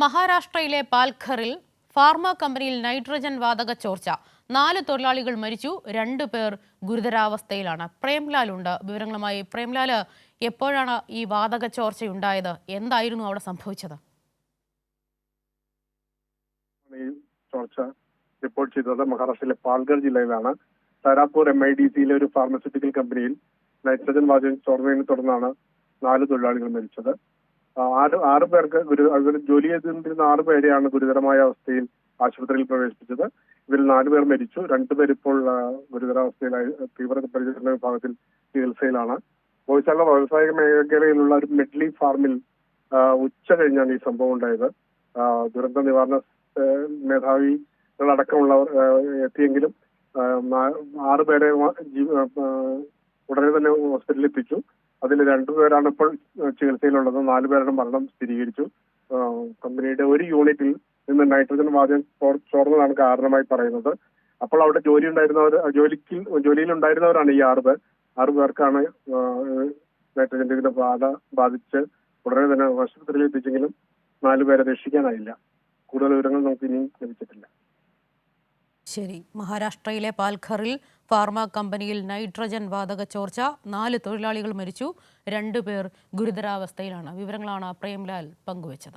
മഹാരാഷ്ട്രയിലെ പാൽഘറിൽ ഫാർമ കമ്പനിയിൽ നൈട്രജൻ വാതക ചോർച്ച. 4 തൊഴിലാളികൾ മരിച്ചു, 2 പേർ ഗുരുതരാവസ്ഥയിലാണ്. പ്രേംലാലുണ്ട് വിവരങ്ങളുമായി. പ്രേംലാല്, എപ്പോഴാണ് ഈ വാതക ചോർച്ചയുണ്ടായത്? എന്തായിരുന്നു അവിടെ സംഭവിച്ചത്? ചോർച്ച റിപ്പോർട്ട് ചെയ്തത് മഹാരാഷ്ട്രയിലെ പാൽഘർ ജില്ലയിലാണ്. താരാപൂർ MIDCയിലെ ഒരു ഫാർമസ്യൂട്ടിക്കൽ കമ്പനിയിൽ നൈട്രജൻ വാതകം ചോർന്നതിനെ തുടർന്നാണ് 4 തൊഴിലാളികൾ മരിച്ചത്. ആറ് പേർക്ക് ജോലി ചെയ്തിരുന്ന 6 പേരെയാണ് ഗുരുതരമായ അവസ്ഥയിൽ ആശുപത്രിയിൽ പ്രവേശിപ്പിച്ചത്. ഇതിൽ 4 പേർ മരിച്ചു, 2 പേർ ഇപ്പോൾ ഗുരുതരാവസ്ഥയിലായി തീവ്രപരിചരണ വിഭാഗത്തിൽ ചികിത്സയിലാണ്. കോഴിച്ചാല വ്യവസായിക മേഖലയിലുള്ള ഒരു മെഡ്ലി ഫാർമിൽ ഉച്ച കഴിഞ്ഞാണ് ഈ സംഭവം ഉണ്ടായത്. ദുരന്ത നിവാരണ മേധാവികളടക്കമുള്ളവർ എത്തിയെങ്കിലും 6 പേരെ ഉടനെ തന്നെ ഹോസ്പിറ്റലിൽ എത്തിച്ചു. അതിൽ 2 പേരാണ് ഇപ്പോൾ ചികിത്സയിലുള്ളത്. 4 പേരുടെ മരണം സ്ഥിരീകരിച്ചു. കമ്പനിയുടെ ഒരു യൂണിറ്റിൽ നിന്ന് നൈട്രജൻ വാതകം ചോർന്നതാണ് കാരണമായി പറയുന്നത്. അപ്പോൾ അവിടെ ജോലിയിലുണ്ടായിരുന്നവരാണ് ഈ 6 പേർ. 6 പേർക്കാണ് നൈട്രജന്റെ ബാധ ബാധിച്ച് ഉടനെ തന്നെ ആശുപത്രിയിൽ എത്തിച്ചെങ്കിലും 4 പേരെ രക്ഷിക്കാനായില്ല. കൂടുതൽ വിവരങ്ങൾ നമുക്ക് ഇനിയും ലഭിച്ചിട്ടില്ല. ശരി. മഹാരാഷ്ട്രയിലെ പാൽഘറിൽ ഫാർമ കമ്പനിയിൽ നൈട്രജൻ വാതക ചോർച്ച, 4 തൊഴിലാളികൾ മരിച്ചു, 2 പേർ ഗുരുതരാവസ്ഥയിലാണ്. വിവരങ്ങളാണ് പ്രേംലാൽ പങ്കുവച്ചത്.